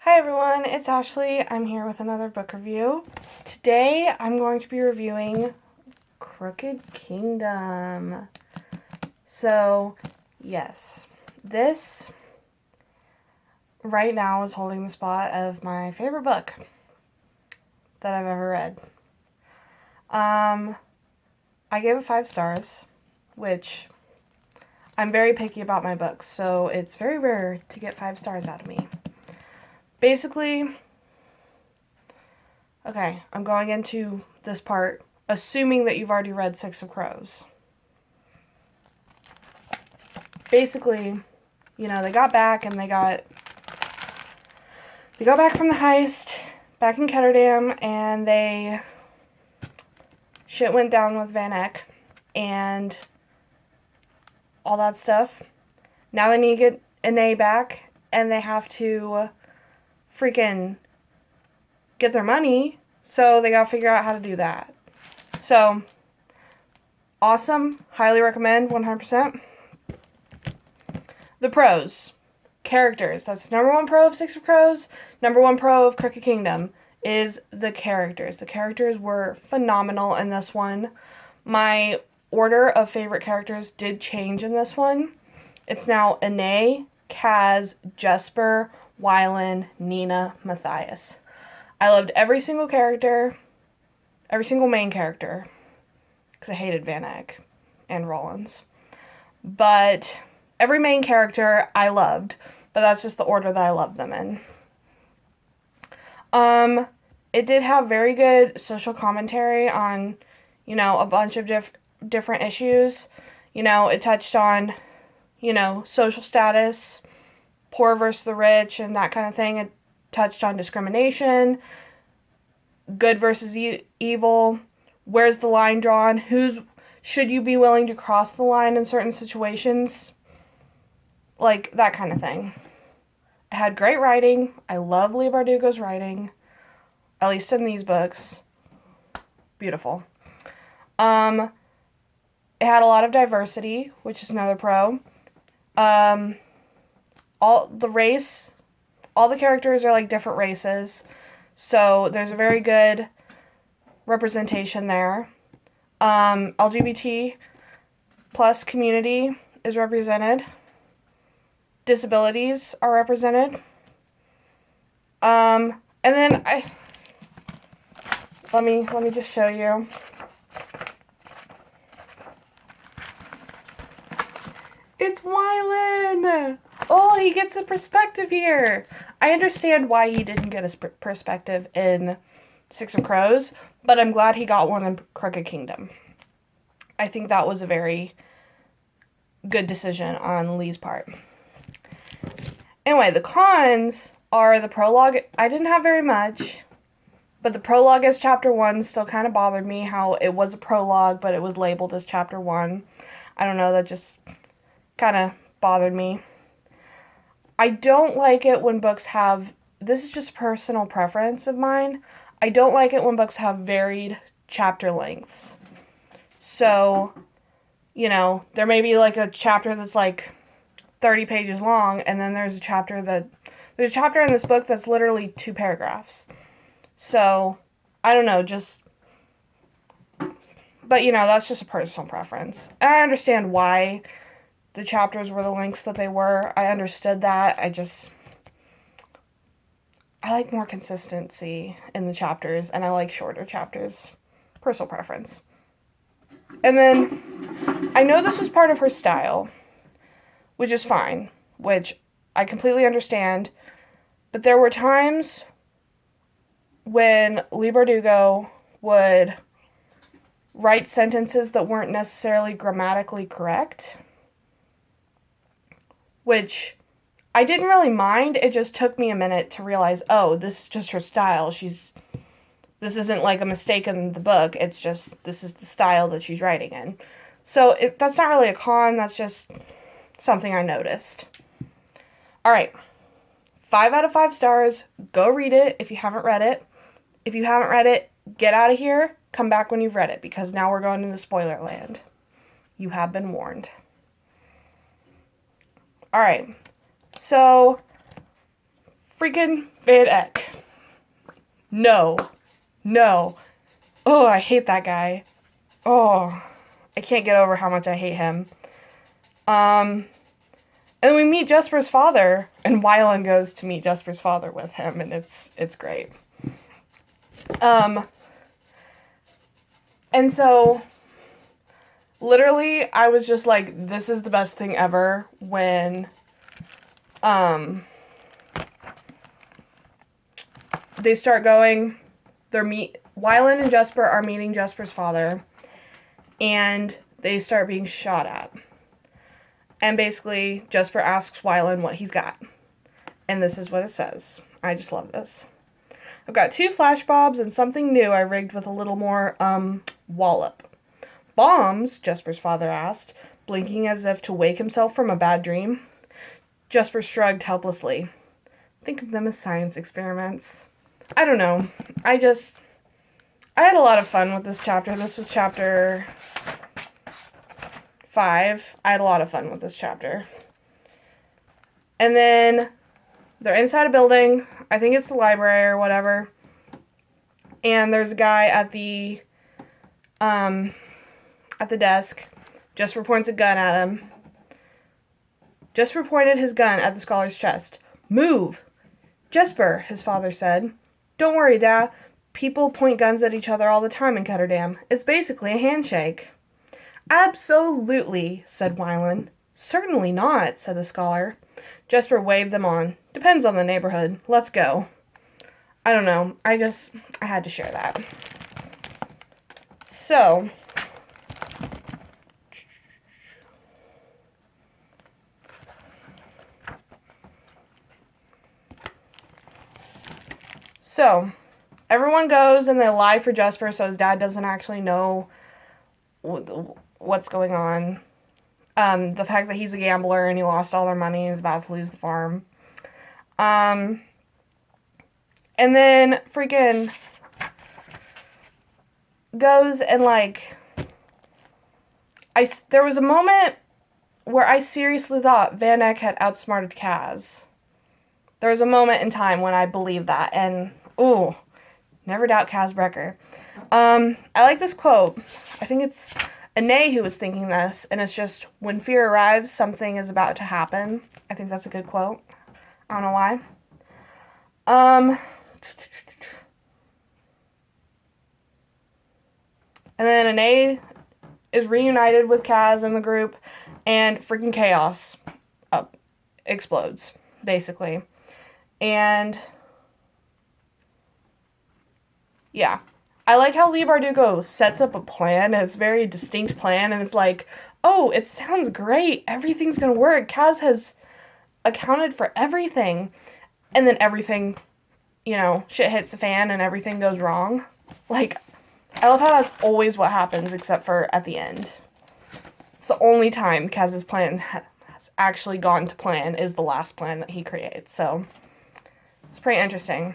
Hi everyone, it's Ashley. I'm here with another book review. Today I'm going to be reviewing Crooked Kingdom. So, yes, this right now is holding the spot of my favorite book that I've ever read. I gave it 5 stars, which I'm very picky about my books, so it's very rare to get 5 stars out of me. Basically, okay, I'm going into this part assuming that you've already read Six of Crows. Basically, they got back and they got back from the heist back in Ketterdam, and shit went down with Van Eck and all that stuff. Now they need to get Ine back, and they have to freaking get their money, so they gotta figure out how to do that. So, awesome. Highly recommend, 100%. The pros. Characters. That's number 1 pro of Six of Crows. Number 1 pro of Crooked Kingdom is the characters. The characters were phenomenal in this one. My order of favorite characters did change in this one. It's now Ine, Kaz, Jesper, Wylan, Nina, Matthias. I loved every single character, every single main character, because I hated Van Eck and Rollins. But every main character I loved, but that's just the order that I loved them in. It did have very good social commentary on, a bunch of different issues. It touched on, social status, poor versus the rich, and that kind of thing. It touched on discrimination, good versus evil, where's the line drawn, should you be willing to cross the line in certain situations, like that kind of thing. It had great writing. I love Leigh Bardugo's writing, at least in these books. Beautiful. It had a lot of diversity, which is another pro. All the characters are like different races, so there's a very good representation there. LGBT plus community is represented. Disabilities are represented. And then let me just show you. It's Wylan! Oh, he gets a perspective here. I understand why he didn't get a perspective in Six of Crows, but I'm glad he got one in Crooked Kingdom. I think that was a very good decision on Leigh's part. Anyway, the cons are the prologue. I didn't have very much, but the prologue as chapter 1 still kind of bothered me, how it was a prologue, but it was labeled as chapter 1. I don't know, that just kind of bothered me. I don't like it when books have, this is just personal preference of mine, I don't like it when books have varied chapter lengths. So, there may be like a chapter that's like 30 pages long, and then there's a chapter in this book that's literally 2 paragraphs. So, I don't know, but that's just a personal preference. And I understand why the chapters were the lengths that they were. I understood that. I like more consistency in the chapters, and I like shorter chapters. Personal preference. And then, I know this was part of her style, which is fine, which I completely understand, but there were times when Leigh Bardugo would write sentences that weren't necessarily grammatically correct, which I didn't really mind. It just took me a minute to realize, oh, this is just her style. This isn't like a mistake in the book. It's just, this is the style that she's writing in. So that's not really a con. That's just something I noticed. All right. 5 out of 5 stars. Go read it if you haven't read it. If you haven't read it, get out of here. Come back when you've read it, because now we're going into spoiler land. You have been warned. All right. So freaking Van Eck. No. Oh, I hate that guy. Oh, I can't get over how much I hate him. And then we meet Jesper's father, and Wylan goes to meet Jesper's father with him, and it's great. And so, literally, I was just like, this is the best thing ever when, they start going, Wylan and Jesper are meeting Jesper's father, and they start being shot at. And basically, Jesper asks Wylan what he's got. And this is what it says. I just love this. I've got 2 flashbobs and something new I rigged with a little more, wallop. Bombs? Jesper's father asked, blinking as if to wake himself from a bad dream. Jesper shrugged helplessly. Think of them as science experiments. I don't know. I had a lot of fun with this chapter. This was chapter 5. I had a lot of fun with this chapter. And then they're inside a building. I think it's the library or whatever. And there's a guy at the desk. Jesper points a gun at him. Jesper pointed his gun at the scholar's chest. Move! Jesper, his father said. Don't worry, Dad. People point guns at each other all the time in Ketterdam. It's basically a handshake. Absolutely, said Wylan. Certainly not, said the scholar. Jesper waved them on. Depends on the neighborhood. Let's go. I don't know. I had to share that. So, everyone goes and they lie for Jesper so his dad doesn't actually know what's going on. The fact that he's a gambler and he lost all their money and is about to lose the farm. And then freaking goes and there was a moment where I seriously thought Van Eck had outsmarted Kaz. There was a moment in time when I believed that, and ooh, never doubt Kaz Brecker. I like this quote. I think it's Ane who was thinking this, and it's just, when fear arrives, something is about to happen. I think that's a good quote. I don't know why. And then Ane is reunited with Kaz and the group, and freaking chaos explodes, basically. And yeah. I like how Leigh Bardugo sets up a plan, and it's a very distinct plan, and it's like, oh, it sounds great. Everything's gonna work. Kaz has accounted for everything. And then everything, shit hits the fan and everything goes wrong. I love how that's always what happens, except for at the end. It's the only time Kaz's plan has actually gone to plan is the last plan that he creates. So, it's pretty interesting.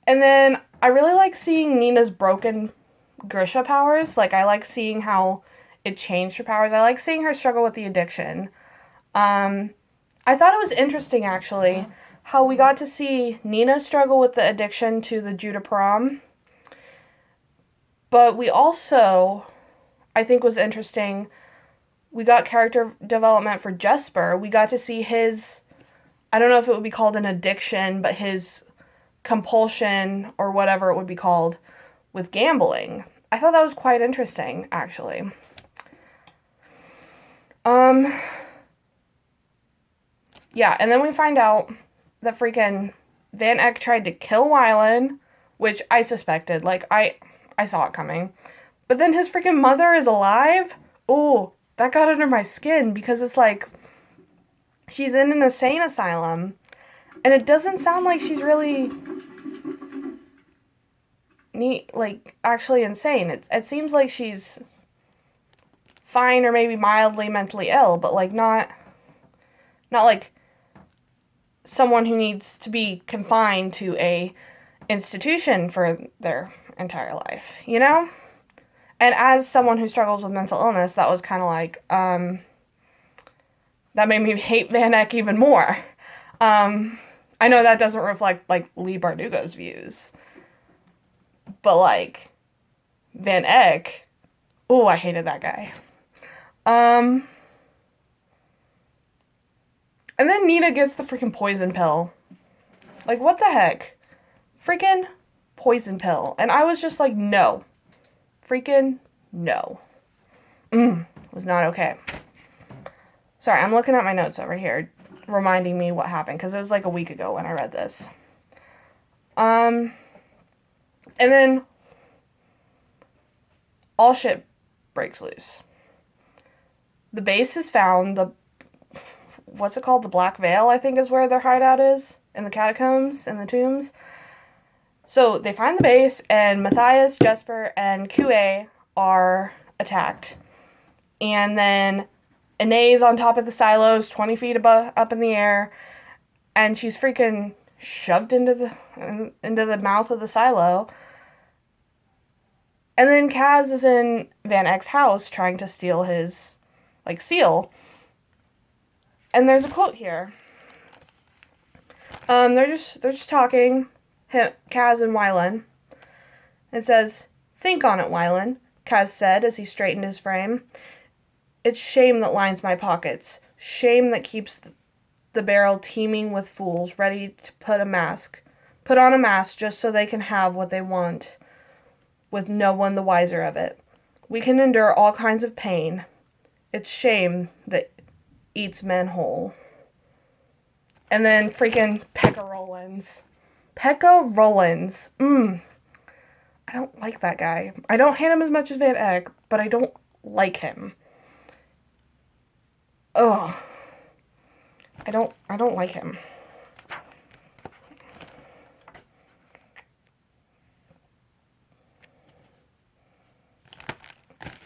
And then I really like seeing Nina's broken Grisha powers. I like seeing how it changed her powers. I like seeing her struggle with the addiction. I thought it was interesting, actually, how we got to see Nina struggle with the addiction to the Judah Param. But we also, I think was interesting, we got character development for Jesper. We got to see his, I don't know if it would be called an addiction, but his compulsion, or whatever it would be called, with gambling. I thought that was quite interesting, actually. Yeah, and then we find out that freaking Van Eck tried to kill Wylan, which I suspected. I saw it coming. But then his freaking mother is alive? Oh, that got under my skin, because it's she's in an insane asylum. And it doesn't sound like she's really actually insane. It seems like she's fine or maybe mildly mentally ill, but not someone who needs to be confined to a institution for their entire life, And as someone who struggles with mental illness, that was kind of that made me hate Van Eck even more. I I know that doesn't reflect, like, Leigh Bardugo's views. But, like, Van Eyck, oh, I hated that guy. And then Nina gets the freaking poison pill. Like, what the heck? Freaking poison pill. And I was just like, no. Freaking no. Was not okay. Sorry, I'm looking at my notes over here, reminding me what happened, because it was like a week ago when I read this. And then all shit breaks loose. The base is found. What's it called? The Black Veil, I think, is where their hideout is. In the catacombs, in the tombs. So they find the base, and Matthias, Jesper, and QA are attacked. And then Anae's on top of the silos, 20 feet up in the air, and she's freaking shoved into the mouth of the silo. And then Kaz is in Van Eyck's house trying to steal his, like, seal. And there's a quote here. They're just talking, Kaz and Wylan. It says, "Think on it, Wylan," Kaz said as he straightened his frame. "It's shame that lines my pockets. Shame that keeps the barrel teeming with fools ready to put on a mask just so they can have what they want, with no one the wiser of it. We can endure all kinds of pain. It's shame that eats men whole." And then freaking Pekka Rollins. Pekka Rollins. I don't like that guy. I don't hate him as much as Van Eyck, but I don't like him. Ugh. I don't like him.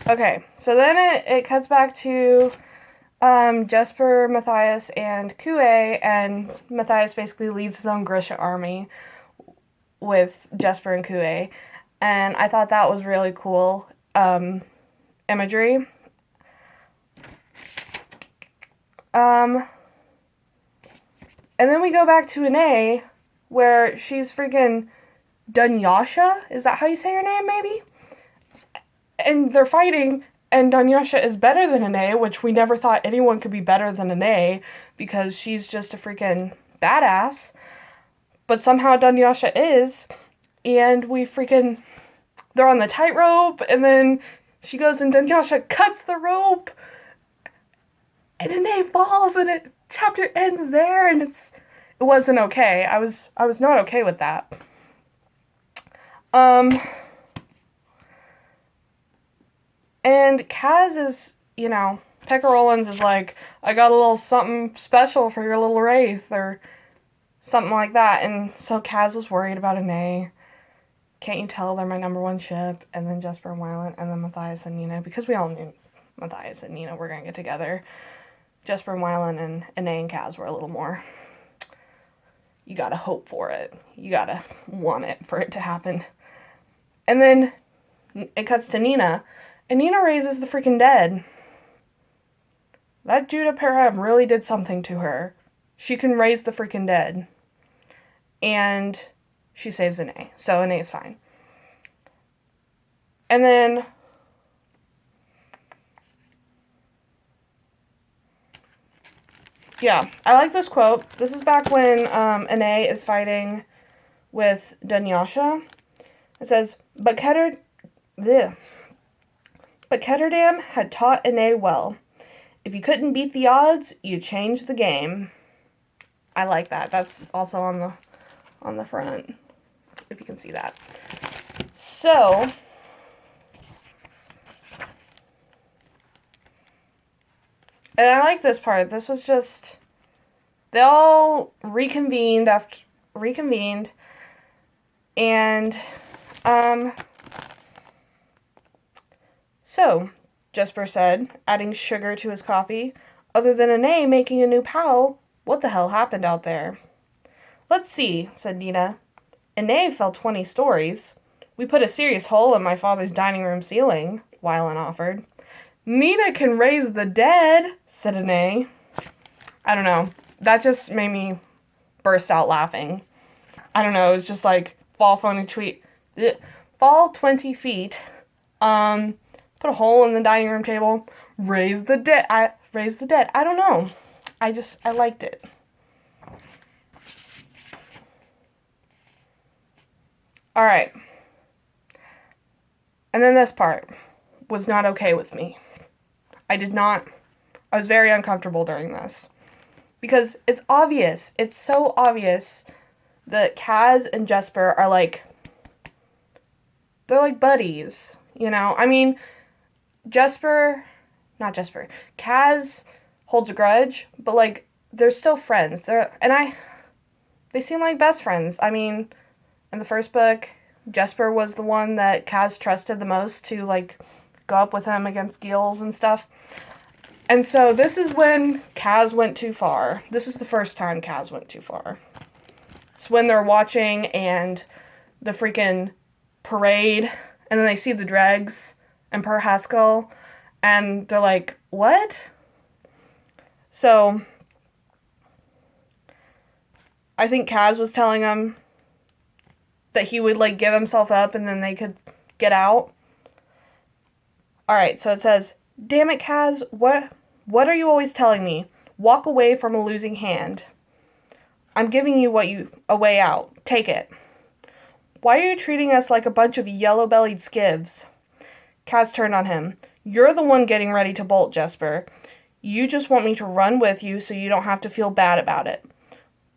Okay, so then it cuts back to Jesper, Matthias, and Kue, and Matthias basically leads his own Grisha army with Jesper and Kue, and I thought that was really cool imagery. And then we go back to Anae, where she's freaking Dunyasha? Is that how you say her name, maybe? And they're fighting, and Dunyasha is better than Anae, which we never thought anyone could be better than Anae, because she's just a freaking badass. But somehow Dunyasha is, and they're on the tightrope, and then she goes and Dunyasha cuts the rope, and Anae falls, and chapter ends there, and it wasn't okay. I was not okay with that. And Kaz is, Pekka Rollins is like, "I got a little something special for your little wraith," or something like that. And so Kaz was worried about Anae. Can't you tell they're my number one ship? And then Jesper and Wylan, and then Matthias and Nina, because we all knew Matthias and Nina were going to get together. Jesper and Wylan and Anae and Kaz were a little more, you gotta hope for it. You gotta want it for it to happen. And then it cuts to Nina, and Nina raises the freaking dead. That Judah Parham really did something to her. She can raise the freaking dead. And she saves Anae. So Anae's fine. And then yeah, I like this quote. This is back when Anae is fighting with Dunyasha. It says, But Ketterdam had taught Anae well. If you couldn't beat the odds, you changed the game. I like that. That's also on the front, if you can see that. So, and I like this part. This was just, they all reconvened, and, so, Jesper said, adding sugar to his coffee, "Other than Anae making a new pal, what the hell happened out there?" "Let's see," said Nina. "Anae fell 20 stories. We put a serious hole in my father's dining room ceiling," Wylan offered. "Nina can raise the dead," said Anae. I don't know. That just made me burst out laughing. I don't know, it was just like, fall 20 feet, put a hole in the dining room table, raise the dead. I don't know. I liked it. All right. And then this part was not okay with me. I was very uncomfortable during this. Because it's obvious. It's so obvious that Kaz and Jesper are like, they're like buddies, you know? I mean, Kaz holds a grudge, but like, they're still friends. They seem like best friends. I mean, in the first book, Jesper was the one that Kaz trusted the most to like go up with him against Gills and stuff. And so this is when Kaz went too far. This is the first time Kaz went too far. It's when they're watching and the freaking parade, and then they see the dregs and Per Haskell, and they're like, what? So I think Kaz was telling him that he would like give himself up and then they could get out. Alright, so it says, damn it, Kaz, what are you always telling me? Walk away from a losing hand. I'm giving you a way out. Take it. Why are you treating us like a bunch of yellow-bellied skivs? Kaz turned on him. You're the one getting ready to bolt, Jesper. You just want me to run with you so you don't have to feel bad about it.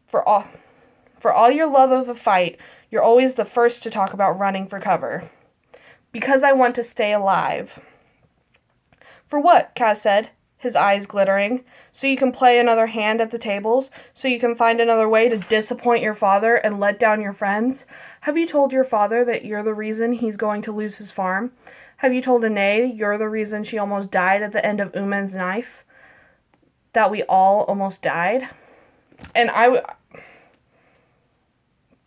For all your love of a fight, you're always the first to talk about running for cover. Because I want to stay alive. For what? Kaz said, his eyes glittering. So you can play another hand at the tables? So you can find another way to disappoint your father and let down your friends? Have you told your father that you're the reason he's going to lose his farm? Have you told Anae you're the reason she almost died at the end of Uman's knife? That we all almost died? And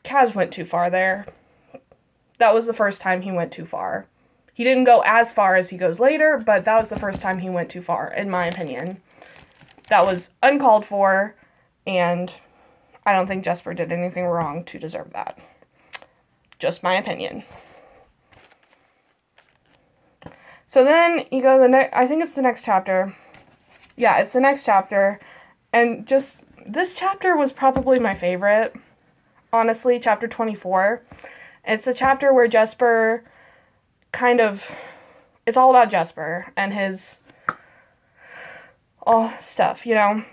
Kaz went too far there. That was the first time he went too far. He didn't go as far as he goes later, but that was the first time he went too far, in my opinion. That was uncalled for, and I don't think Jesper did anything wrong to deserve that. Just my opinion. So then you go to I think it's the next chapter. Yeah, it's the next chapter. And just, this chapter was probably my favorite. Honestly, chapter 24. It's the chapter where Jesper it's all about Jesper and his all stuff, you know?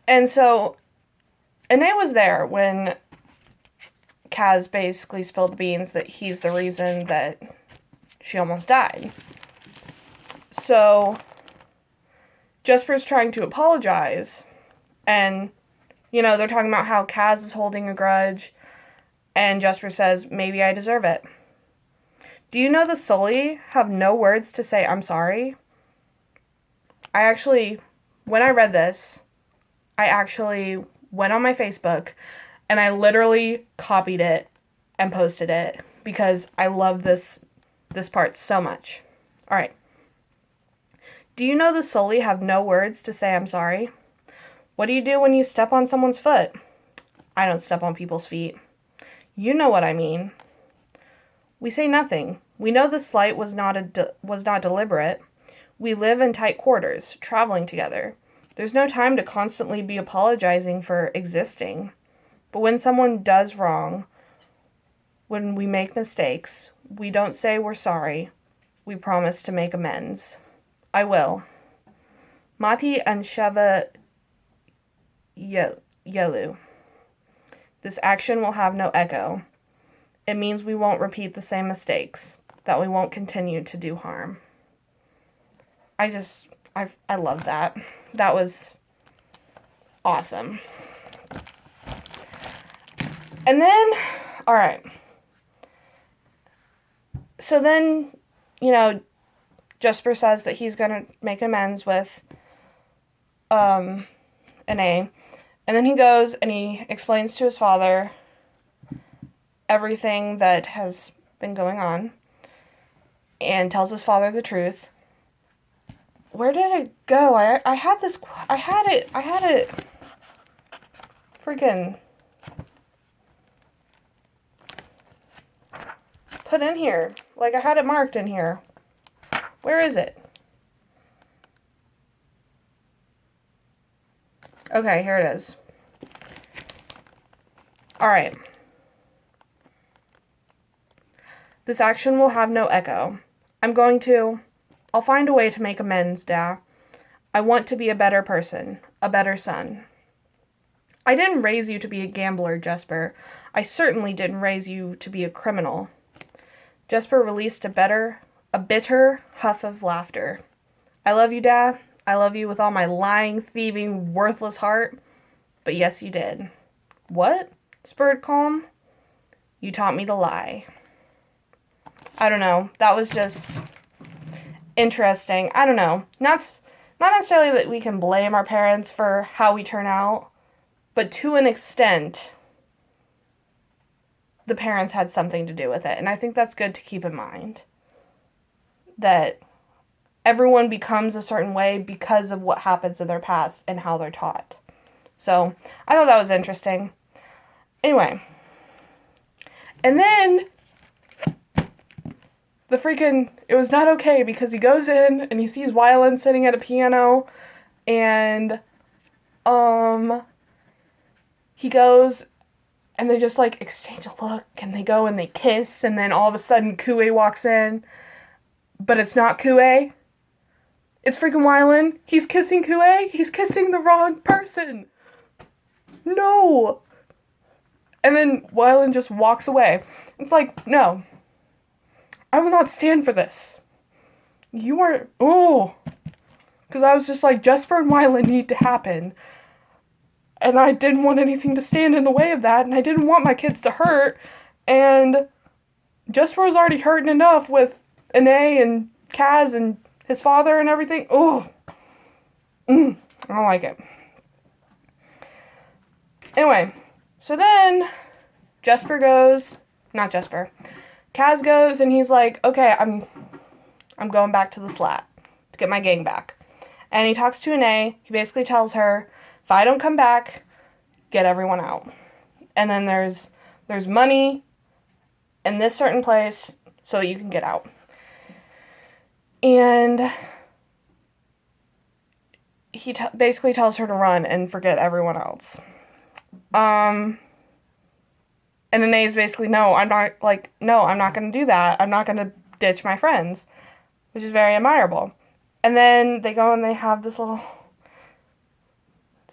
And so, Anae was there when Kaz basically spilled the beans that he's the reason that she almost died. So, Jesper's trying to apologize, and, you know, they're talking about how Kaz is holding a grudge, and Jesper says, maybe I deserve it. Do you know the Sully have no words to say I'm sorry? When I read this, I actually went on my Facebook and I literally copied it and posted it because I love this part so much. All right. Do you know the Sully have no words to say I'm sorry? What do you do when you step on someone's foot? I don't step on people's feet. You know what I mean. We say nothing. We know the slight was not deliberate. We live in tight quarters, traveling together. There's no time to constantly be apologizing for existing. But when someone does wrong, when we make mistakes, we don't say we're sorry. We promise to make amends. I will. Mati and Sheva Yelu. This action will have no echo. It means we won't repeat the same mistakes, that we won't continue to do harm. I love that. That was awesome. And then, all right. So then, you know, Jesper says that he's going to make amends with Anae. And then he goes and he explains to his father everything that has been going on and tells his father the truth. Where did it go? I had it freaking put in here. Like, I had it marked in here. Where is it? Okay, here it is. Alright. This action will have no echo. I'll find a way to make amends, Dad. I want to be a better person, a better son. I didn't raise you to be a gambler, Jesper. I certainly didn't raise you to be a criminal. Jesper released a bitter huff of laughter. I love you, Dad. I love you with all my lying, thieving, worthless heart. But yes, you did. What? Spurred Calm. You taught me to lie. I don't know. That was just interesting. I don't know. Not necessarily that we can blame our parents for how we turn out, but to an extent, the parents had something to do with it. And I think that's good to keep in mind. That everyone becomes a certain way because of what happens in their past and how they're taught. So, I thought that was interesting. Anyway. And then it was not okay because he goes in and he sees Wylan sitting at a piano and he goes and they just like exchange a look and they go and they kiss and then all of a sudden Kue walks in, but it's not Kue. It's freaking Wylan. He's kissing Kue. He's kissing the wrong person. No. And then Wylan just walks away. It's like, no. I will not stand for this. You are... Oh. Because I was just like, Jesper and Wylan need to happen. And I didn't want anything to stand in the way of that. And I didn't want my kids to hurt. And Jesper was already hurting enough with Ine and Kaz and his father and everything. Oh. I don't like it. Anyway. So then, Kaz goes and he's like, okay, I'm going back to the slat to get my gang back. And he talks to Ine. He basically tells her, if I don't come back, get everyone out. And then there's money in this certain place so that you can get out. And he basically tells her to run and forget everyone else. And Ine's basically, no, I'm not going to do that. I'm not going to ditch my friends, which is very admirable. And then they go and they have this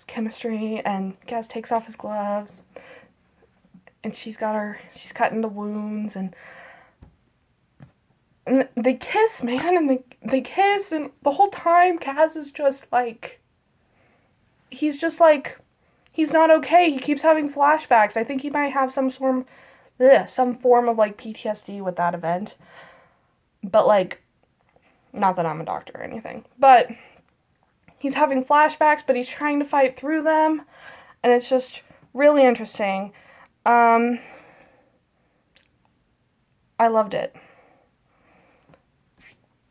chemistry, and Kaz takes off his gloves, and she's cutting the wounds, and they kiss, man, and they kiss, and the whole time Kaz is just like, he's not okay. He keeps having flashbacks. I think he might have some form of like PTSD with that event. But like, not that I'm a doctor or anything. But he's having flashbacks, but he's trying to fight through them. And it's just really interesting. I loved it.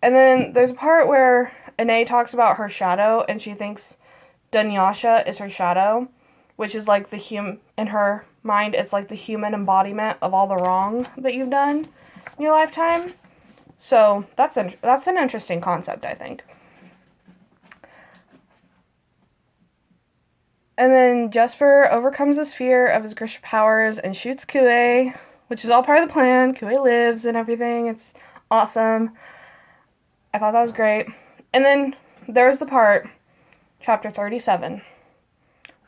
And then there's a part where Ine talks about her shadow, and she thinks Dunyasha is her shadow, which is like in her mind, it's like the human embodiment of all the wrong that you've done in your lifetime. So that's an interesting concept, I think. And then Jesper overcomes his fear of his Grisha powers and shoots Kue, which is all part of the plan. Kue lives and everything. It's awesome. I thought that was great. And then there's the part, chapter 37,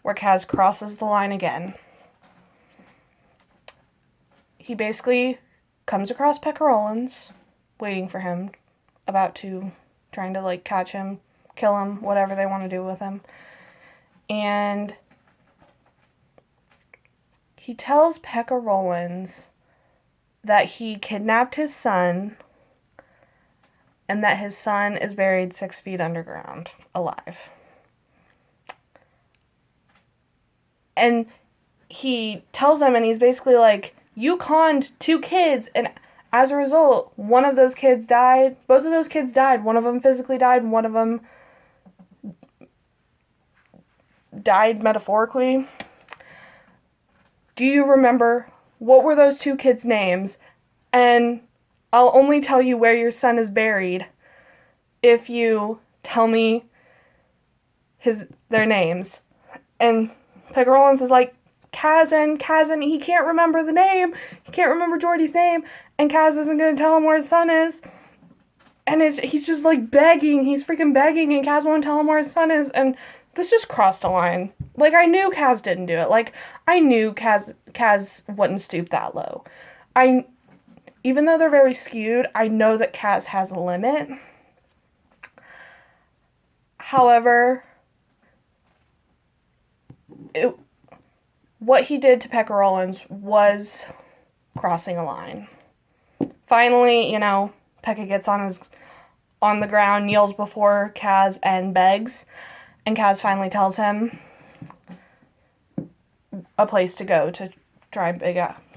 where Kaz crosses the line again. He basically comes across Pekka Rollins, waiting for him, trying to like catch him, kill him, whatever they want to do with him. And he tells Pekka Rollins that he kidnapped his son and that his son is buried 6 feet underground, alive. And he tells him, and he's basically like, you conned 2 kids, and as a result, one of those kids died. Both of those kids died. One of them physically died, and one of them died metaphorically. Do you remember what were those two kids' names? And I'll only tell you where your son is buried if you tell me their names. And Peggy Rollins is like, Kaz, he can't remember the name. He can't remember Jordy's name. And Kaz isn't going to tell him where his son is. And he's just like begging. He's freaking begging. And Kaz won't tell him where his son is. And this just crossed a line. Like, I knew Kaz didn't do it. Like, I knew Kaz wouldn't stoop that low. Even though they're very skewed, I know that Kaz has a limit. However, what he did to Pekka Rollins was crossing a line. Finally, Pekka gets on the ground, kneels before Kaz and begs, and Kaz finally tells him a place to go to try and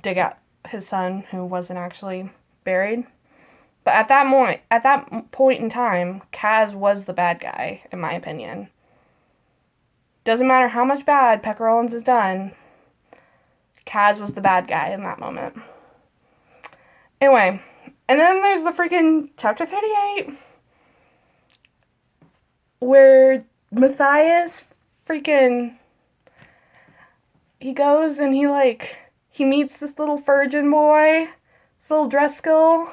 dig out his son who wasn't actually buried. But at that point in time, Kaz was the bad guy, in my opinion. Doesn't matter how much bad Pekka Rollins has done, Kaz was the bad guy in that moment. Anyway, and then there's the freaking chapter 38, where Matthias he goes and he meets this little virgin boy, this little Driscoll,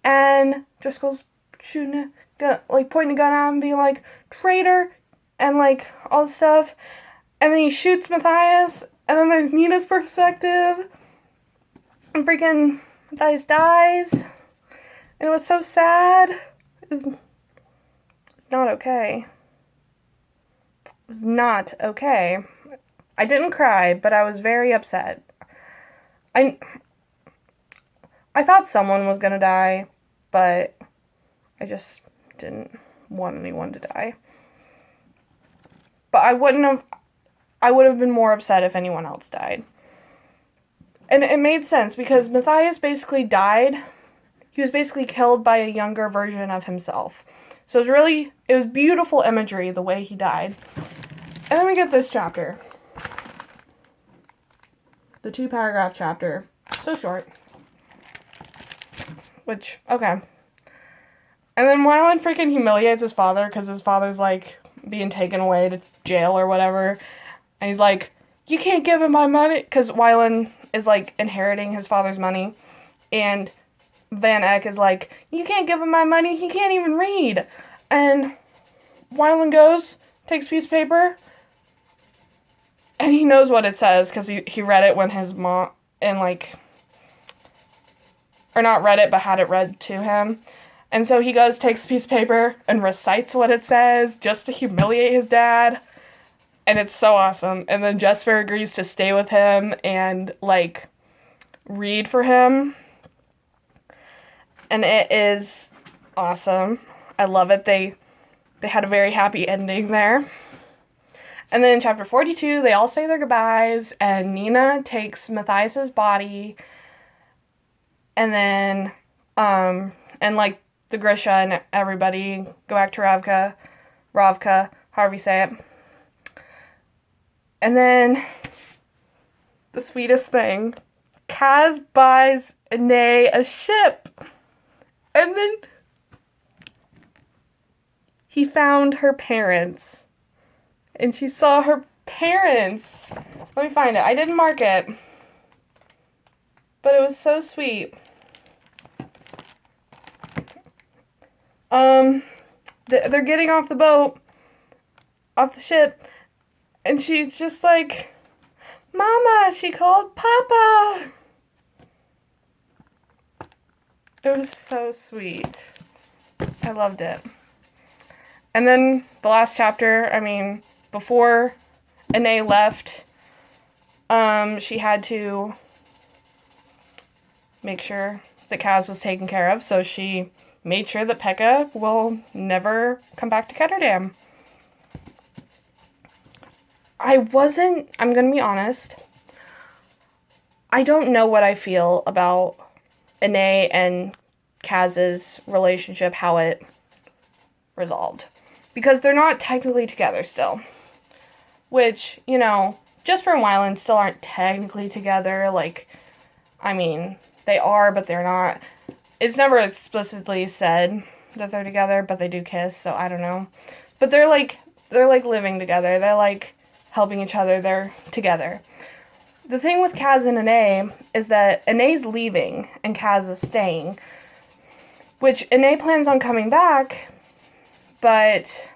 and Driscoll's pointing a gun at him, being like, traitor, and all this stuff. And then he shoots Matthias, and then there's Nina's perspective, and freaking Matthias dies, and it was so sad. It's not okay. It was not okay. I didn't cry, but I was very upset. I thought someone was gonna die, but I just didn't want anyone to die. But I would have been more upset if anyone else died. And it made sense because Matthias basically died. He was basically killed by a younger version of himself. So it was beautiful imagery the way he died. And then we get this chapter. The 2-paragraph chapter. So short. Okay. And then Wylan freaking humiliates his father because his father's being taken away to jail or whatever. And he's like, you can't give him my money. Because Wylan is inheriting his father's money. And Van Eck is like, you can't give him my money. He can't even read. And Wylan goes, takes a piece of paper, and he knows what it says because he read it when his mom, or not read it, but had it read to him. And so he goes, takes a piece of paper, and recites what it says just to humiliate his dad. And it's so awesome. And then Jesper agrees to stay with him and, read for him. And it is awesome. I love it. They had a very happy ending there. And then in chapter 42, they all say their goodbyes, and Nina takes Matthias's body, and then, the Grisha and everybody go back to Ravka, however you say it. And then, the sweetest thing, Kaz buys Ine a ship, and then he found her parents. And she saw her parents. Let me find it. I didn't mark it. But it was so sweet. They're getting off the boat, off the ship, and she's just like, Mama, she called Papa. It was so sweet. I loved it. And then the last chapter, before Ine left, she had to make sure that Kaz was taken care of, so she made sure that Pekka will never come back to Ketterdam. I'm gonna be honest, I don't know what I feel about Ine and Kaz's relationship, how it resolved. Because they're not technically together still. Which, Jesper and Wyland still aren't technically together. Like, I mean, they are, but they're not. It's never explicitly said that they're together, but they do kiss, so I don't know. But they're like living together. They're like helping each other. They're together. The thing with Kaz and Ine is that Ine's leaving and Kaz is staying, which Ine plans on coming back, but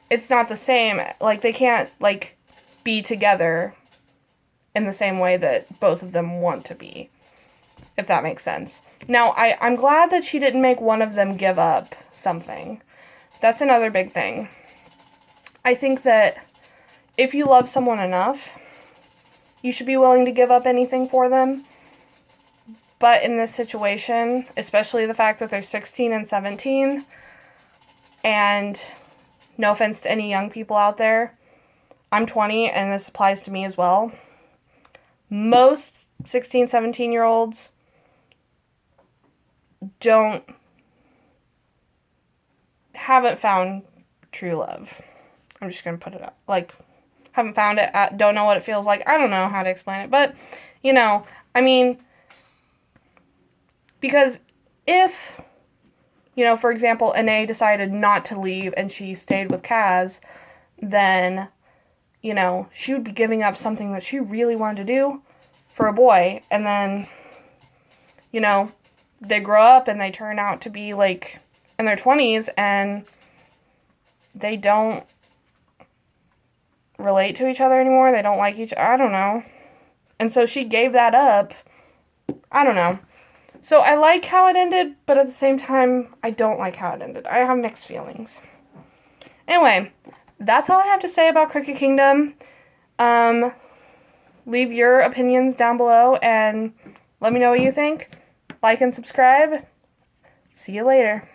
it's not the same. Like, they can't, like, be together in the same way that both of them want to be, if that makes sense. Now, I'm glad that she didn't make one of them give up something. That's another big thing. I think that if you love someone enough, you should be willing to give up anything for them. But in this situation, especially the fact that they're 16 and 17, and no offense to any young people out there, I'm 20, and this applies to me as well. Most 16, 17-year-olds haven't found true love. I'm just going to put it up. Like, haven't found it, don't know what it feels like. I don't know how to explain it, but, you know, I mean, because if, you know, for example, Ine decided not to leave and she stayed with Kaz, then, you know, she would be giving up something that she really wanted to do for a boy, and then, you know, they grow up and they turn out to be, like, in their 20s, and they don't relate to each other anymore. They don't like each other. I don't know. And so she gave that up. I don't know. So I like how it ended, but at the same time, I don't like how it ended. I have mixed feelings. Anyway, that's all I have to say about Crooked Kingdom. Leave your opinions down below and let me know what you think. Like and subscribe. See you later.